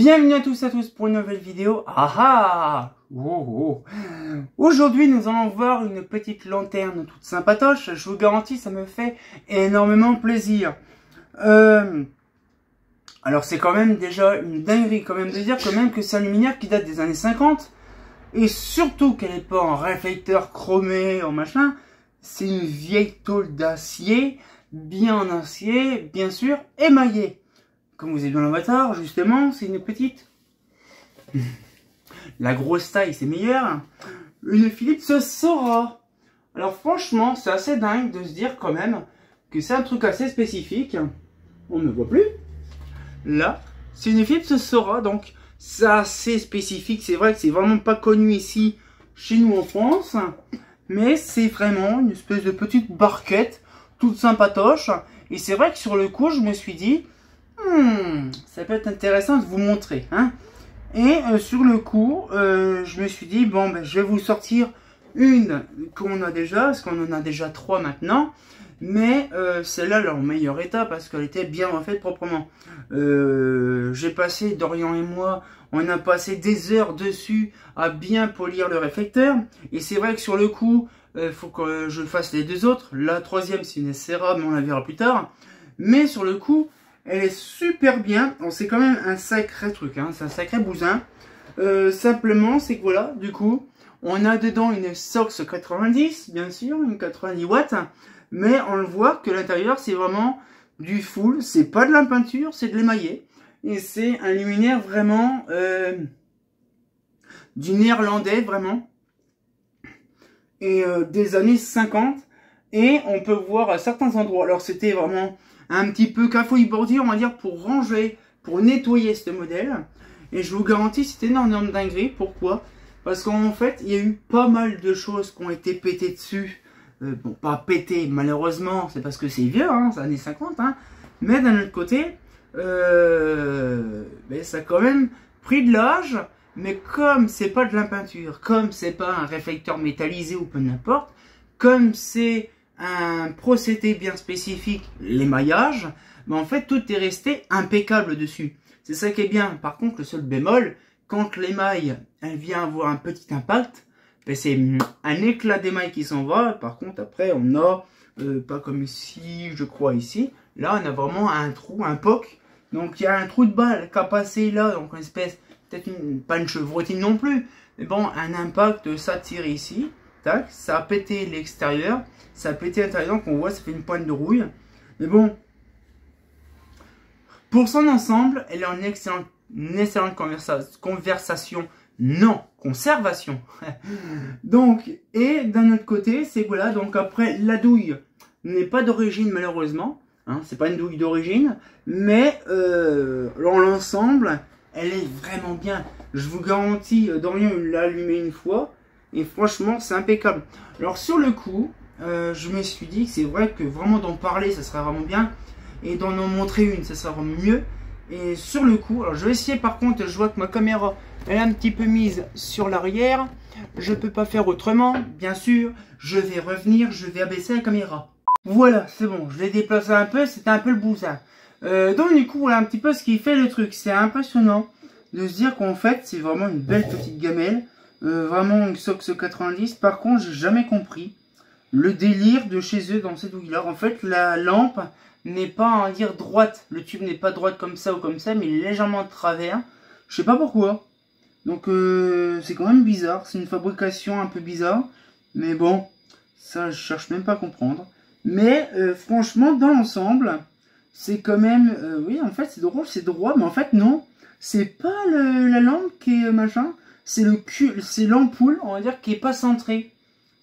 Bienvenue à tous pour une nouvelle vidéo. Aujourd'hui nous allons voir une petite lanterne toute sympatoche. Je vous garantis, ça me fait énormément plaisir. Alors c'est quand même déjà une dinguerie quand même de dire quand même que c'est un luminaire qui date des années 50. Et surtout qu'elle n'est pas en réflecteur chromé, en machin. C'est une vieille tôle d'acier, bien en acier, bien sûr, émaillée. Comme vous avez dans l'avatar, justement, c'est une petite... La grosse taille, c'est meilleur. Une Philips Sora. Alors franchement, c'est assez dingue de se dire quand même que c'est un truc assez spécifique. On ne voit plus. Là, c'est une Philips Sora, donc c'est assez spécifique. C'est vrai que c'est vraiment pas connu ici, chez nous en France. Mais c'est vraiment une espèce de petite barquette, toute sympatoche. Et c'est vrai que sur le coup, je me suis dit... ça peut être intéressant de vous montrer, hein. Et sur le coup, je me suis dit, bon, ben, je vais vous sortir une qu'on a déjà, parce qu'on en a déjà 3 maintenant. Mais celle-là, elle est en meilleur état, parce qu'elle était bien refaite proprement. J'ai passé, Dorian et moi, on a passé des heures dessus à bien polir le réflecteur. Et c'est vrai que sur le coup, faut que je fasse les deux autres. La troisième, c'est une SRA, mais on la verra plus tard. Mais sur le coup... elle est super bien. C'est quand même un sacré truc, hein. C'est un sacré bousin. Simplement, c'est que voilà, du coup, on a dedans une Sox 90, bien sûr, une 90 watts. Mais on le voit que l'intérieur, c'est vraiment du full. C'est pas de la peinture, c'est de l'émaillé. Et c'est un luminaire vraiment du néerlandais, vraiment. Et des années 50. Et on peut voir à certains endroits. Alors, c'était vraiment... un petit peu cafouille bordure, on va dire, pour ranger, pour nettoyer ce modèle. Et je vous garantis, c'est énormément dinguerie. Pourquoi? Parce qu'en fait, il y a eu pas mal de choses qui ont été pétées dessus. Bon, pas pétées, malheureusement, c'est parce que c'est vieux, hein, c'est années 50. Hein. Mais d'un autre côté, ben, ça a quand même pris de l'âge. Mais comme c'est pas de la peinture, comme c'est pas un réflecteur métallisé ou peu n'importe, comme c'est... un procédé bien spécifique, l'émaillage, mais en fait tout est resté impeccable dessus. C'est ça qui est bien. Par contre, le seul bémol, quand l'émail elle vient avoir un petit impact, ben c'est un éclat d'émail qui s'en va. Par contre, après on a, pas comme ici, je crois ici, là on a vraiment un trou, un poc. Donc il y a un trou de balle qui a passé là, donc une espèce, peut-être pas une chevrotine non plus, mais bon, un impact, ça tire ici. Tac, ça a pété l'extérieur, ça a pété l'intérieur, qu'on voit, ça fait une pointe de rouille. Mais bon, pour son ensemble, elle est en excellente conversation, non, conservation. Donc, et d'un autre côté, c'est voilà, donc après, la douille n'est pas d'origine malheureusement, hein, c'est pas une douille d'origine, mais dans l'ensemble, elle est vraiment bien. Je vous garantis, Dorian l'a allumé une fois, et franchement, c'est impeccable. Alors sur le coup, je me suis dit que c'est vrai que vraiment d'en parler, ça serait vraiment bien. Et d'en montrer une, ça serait vraiment mieux. Et sur le coup, alors je vais essayer par contre, je vois que ma caméra, elle est un petit peu mise sur l'arrière. Je ne peux pas faire autrement, bien sûr. Je vais revenir, je vais abaisser la caméra. Voilà, c'est bon, je l'ai déplacé un peu, c'était un peu le bousin. Donc du coup, voilà un petit peu ce qui fait le truc. C'est impressionnant de se dire qu'en fait, c'est vraiment une belle petite gamelle. Vraiment une Sox 90. Par contre, j'ai jamais compris le délire de chez eux dans cette douille-là. En fait, la lampe n'est pas, on va dire, droite. Le tube n'est pas droite comme ça ou comme ça, mais légèrement de travers. Je sais pas pourquoi. Donc, c'est quand même bizarre. C'est une fabrication un peu bizarre. Mais bon, ça, je cherche même pas à comprendre. Mais, franchement, dans l'ensemble, c'est quand même... oui, en fait, c'est drôle, c'est droit. Mais en fait, non. C'est pas la lampe qui est machin. C'est l'ampoule, on va dire, qui est pas centrée.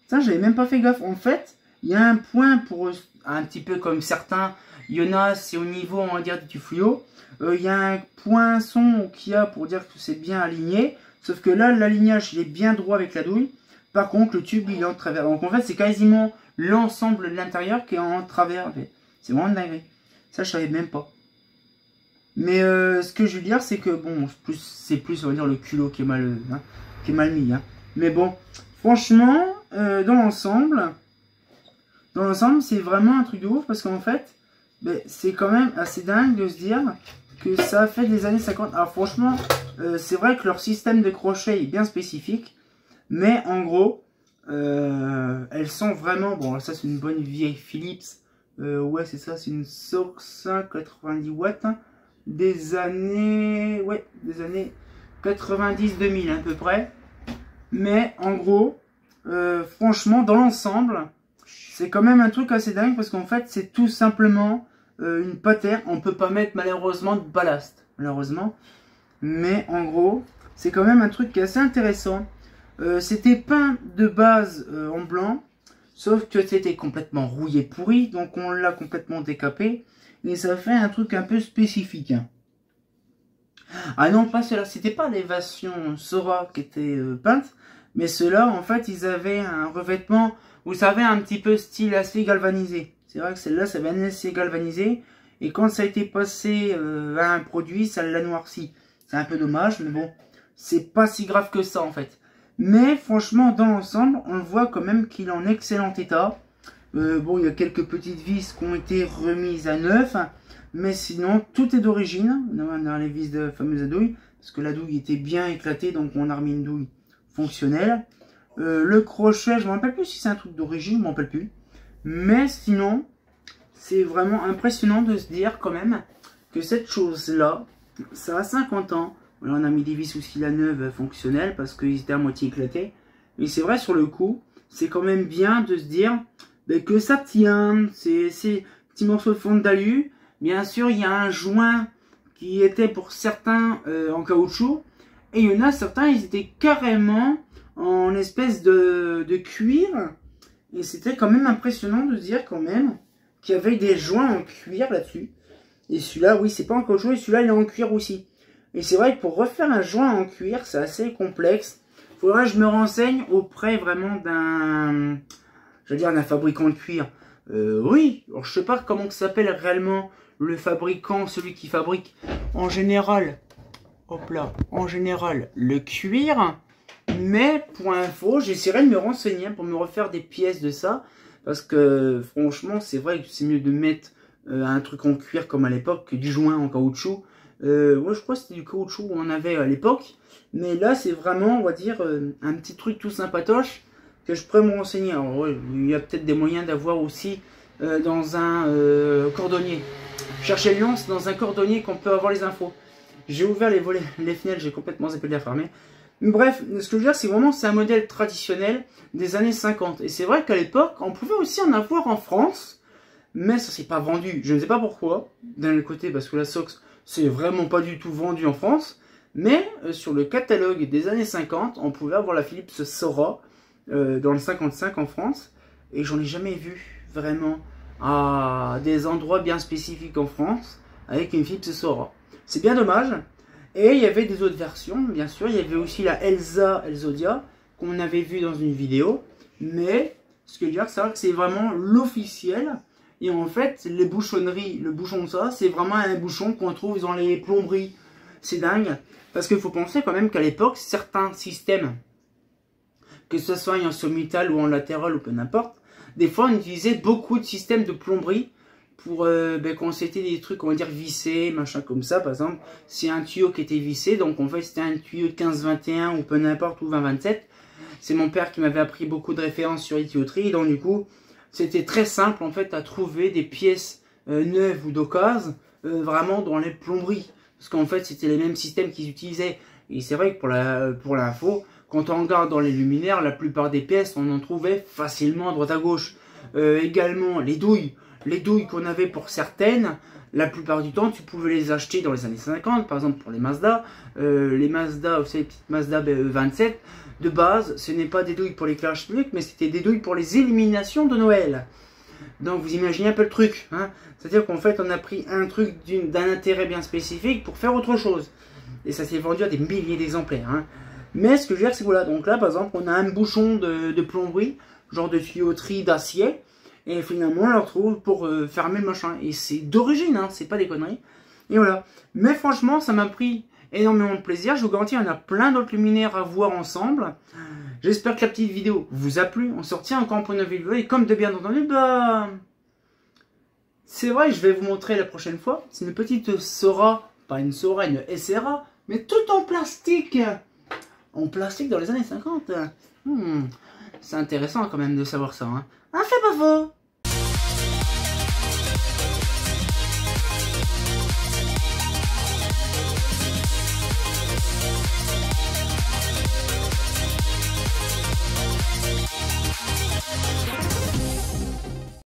Ça, j'avais même pas fait gaffe. En fait, il y a un point pour un petit peu comme certains. Il y en a, c'est au niveau, on va dire, du fluo. Il y a un poinçon qu'il y a pour dire que c'est bien aligné. Sauf que là, l'alignage, il est bien droit avec la douille. Par contre, le tube, il est en travers. Donc, en fait, c'est quasiment l'ensemble de l'intérieur qui est en travers. C'est vraiment dingue. Ça, je savais même pas. Mais ce que je veux dire, c'est que bon, c'est plus on va dire le culot qui est mal mis. Hein. Mais bon, franchement, dans l'ensemble, c'est vraiment un truc de ouf parce qu'en fait, ben, c'est quand même assez dingue de se dire que ça a fait des années 50. Alors franchement, c'est vrai que leur système de crochet est bien spécifique. Mais en gros, elles sont vraiment... Bon, ça c'est une bonne vieille Philips. Ouais, c'est ça, c'est une Sox 90 watts. Des années... Ouais, des années 90-2000 à peu près. Mais en gros, franchement, dans l'ensemble, c'est quand même un truc assez dingue. Parce qu'en fait, c'est tout simplement une patère. On peut pas mettre malheureusement de ballast. Malheureusement. Mais en gros, c'est quand même un truc qui est assez intéressant. C'était peint de base en blanc, sauf que c'était complètement rouillé pourri, donc on l'a complètement décapé, et ça fait un truc un peu spécifique. Ah non, pas cela, c'était pas les versions Sora qui étaient peintes, mais ceux-là, en fait, ils avaient un revêtement, vous savez, un petit peu style acier galvanisé. C'est vrai que celle-là, ça avait un acier galvanisé, et quand ça a été passé à un produit, ça l'a noirci. C'est un peu dommage, mais bon, c'est pas si grave que ça, en fait. Mais franchement, dans l'ensemble, on le voit quand même qu'il est en excellent état. Bon, il y a quelques petites vis qui ont été remises à neuf. Mais sinon, tout est d'origine. On a les vis de la fameuse douille. Parce que la douille était bien éclatée. Donc, on a remis une douille fonctionnelle. Le crochet, je ne me rappelle plus si c'est un truc d'origine. Je ne me rappelle plus. Mais sinon, c'est vraiment impressionnant de se dire quand même que cette chose-là, ça a 50 ans. Là, on a mis des vis aussi la neuve fonctionnelle parce qu'ils étaient à moitié éclatés. Mais c'est vrai, sur le coup, c'est quand même bien de se dire que ça tient. Ces petits morceaux de fond d'alu. Bien sûr, il y a un joint qui était pour certains en caoutchouc. Et il y en a certains, ils étaient carrément en espèce de cuir. Et c'était quand même impressionnant de se dire quand même qu'il y avait des joints en cuir là-dessus. Et celui-là, oui, c'est pas en caoutchouc. Et celui-là, il est en cuir aussi. Et c'est vrai que pour refaire un joint en cuir, c'est assez complexe. Il faudrait que je me renseigne auprès vraiment d'un, je veux dire, d'un fabricant de cuir. Oui, alors je sais pas comment ça s'appelle réellement le fabricant, celui qui fabrique en général, hop là, en général le cuir. Mais pour info, j'essaierai de me renseigner pour me refaire des pièces de ça. Parce que franchement, c'est vrai que c'est mieux de mettre un truc en cuir comme à l'époque que du joint en caoutchouc. Moi je crois que c'était du caoutchouc on en avait à l'époque. Mais là c'est vraiment, on va dire, un petit truc tout sympatoche que je pourrais me renseigner. Alors ouais, il y a peut-être des moyens d'avoir aussi dans un cordonnier. Cherchez Lyon, c'est dans un cordonnier qu'on peut avoir les infos. J'ai ouvert les volets, les fenêtres, j'ai complètement zappé de la fermer. Bref, ce que je veux dire, c'est vraiment, c'est un modèle traditionnel des années 50. Et c'est vrai qu'à l'époque, on pouvait aussi en avoir en France, mais ça s'est pas vendu. Je ne sais pas pourquoi, d'un côté, parce que la Sox, c'est vraiment pas du tout vendu en France. Mais sur le catalogue des années 50, on pouvait avoir la Philips Sora dans le 55 en France. Et j'en ai jamais vu vraiment à des endroits bien spécifiques en France avec une Philips Sora. C'est bien dommage. Et il y avait des autres versions, bien sûr. Il y avait aussi la Elzodia qu'on avait vu dans une vidéo. Mais ce que je veux dire, c'est que c'est vraiment l'officiel. Et en fait, les bouchonneries, le bouchon de ça, c'est vraiment un bouchon qu'on trouve dans les plomberies. C'est dingue. Parce qu'il faut penser quand même qu'à l'époque, certains systèmes, que ce soit en sommital ou en latéral ou peu n'importe, des fois on utilisait beaucoup de systèmes de plomberie pour quand c'était des trucs, on va dire, vissés, machin comme ça. Par exemple, c'est un tuyau qui était vissé, donc en fait c'était un tuyau de 15-21 ou peu n'importe, ou 20-27. C'est mon père qui m'avait appris beaucoup de références sur les tuyauteries, donc du coup, c'était très simple en fait à trouver des pièces neuves ou d'occasion vraiment dans les plomberies. Parce qu'en fait, c'était les mêmes systèmes qu'ils utilisaient. Et c'est vrai que pour l'info, quand on regarde dans les luminaires, la plupart des pièces, on en trouvait facilement à droite à gauche. Également, les douilles qu'on avait pour certaines, la plupart du temps, tu pouvais les acheter dans les années 50, par exemple pour les Mazda. Les Mazda, vous savez, les petites Mazda 27, de base, ce n'est pas des douilles pour l'éclairage public, mais c'était des douilles pour les illuminations de Noël. Donc vous imaginez un peu le truc, hein. C'est-à-dire qu'en fait on a pris un truc d'un intérêt bien spécifique pour faire autre chose. Et ça s'est vendu à des milliers d'exemplaires, hein. Mais ce que je veux dire, c'est voilà, donc là par exemple on a un bouchon de plomberie, genre de tuyauterie d'acier, et finalement on le retrouve pour fermer le machin. Et c'est d'origine, hein, c'est pas des conneries. Et voilà. Mais franchement ça m'a pris énormément de plaisir, je vous garantis, on a plein d'autres luminaires à voir ensemble. J'espère que la petite vidéo vous a plu. On se retient encore pour une nouvelle vidéo. Et comme de bien entendu, c'est vrai, je vais vous montrer la prochaine fois. C'est une petite Sora pas une Sora, une SRA, mais tout en plastique. En plastique dans les années 50. C'est intéressant quand même de savoir ça. Hein. Un fait pas faux.